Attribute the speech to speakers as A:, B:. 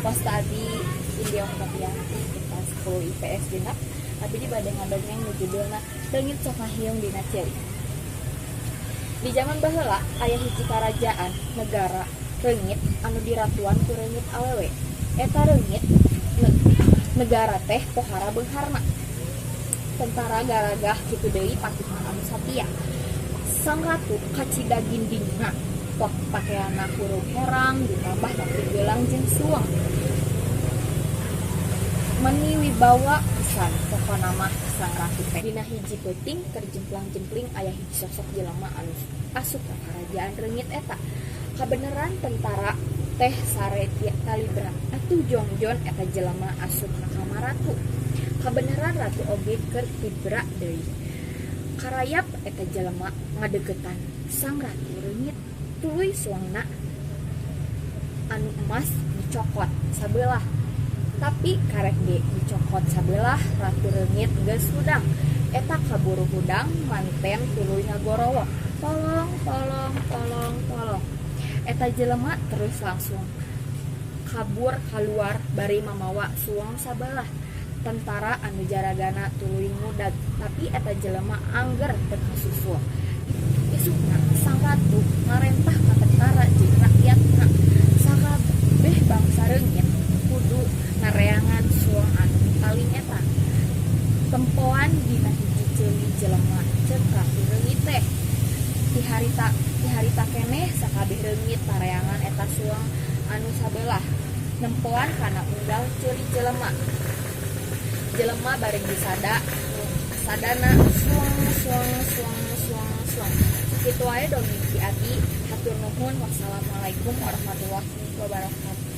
A: Pas tadi India Kapianti kita 10 IPS genap, tapi di bade ngadongeng nu judulna Leungit Sok Ngahiung Dina Ceuing. Di zaman baheula aya hiji karajaan negara reungit anu diratuan ku reungit awewe. Eta reungit negara teh pohara beungharna. Tentara garagah kitu deui patihan anu satia. Sang ratu kacida gindingna pakaianna huruf herang ditambah batu gelang jeung suang. Meni wibawa pisan pokona mah sang ratu teh. Dina hiji peuting keur jemplang-jempling aya hiji sosok jelema anu asup ka karajaan reungit eta. Kabeneran tentara teh sare Kalibra atuh jongjon eta jelema asup ka kamar ratu. Kabeneran ratu oge keur tibra deui. Karayap eta jelema ngadegetan sang ratu reungit tuluy suangna anu emas dicokot sabelah. Tapi karek ge dicokot sabelah ratu reungit geus hudang. Eta kaburu hudang manten tuluy ngagorowo. Tolong. Eta jelema terus langsung kabur keluar bari mamawa suang sabelah. Tentara anu jaragana tuluy ngudag, tapi eta jelema angger teu kasusul. Isukna sang ratu ngarentah ka tentara jeung rakyatna sakabeh bangsa reungit kudu ngareangan suang anu paling eta. Tempoan dina hiji ceuing jelema ceuk ratu reungit teh. Ti harita keneh sakabeh reungit pareangan eta suang anu sabelah. Nempoan kana unggal ceuring jelema. Jelema bareng disada sadana suang. Kitu wae dongeng Ki Adi. Hatur nuhun. Wassalamualaikum warahmatullahi wabarakatuh.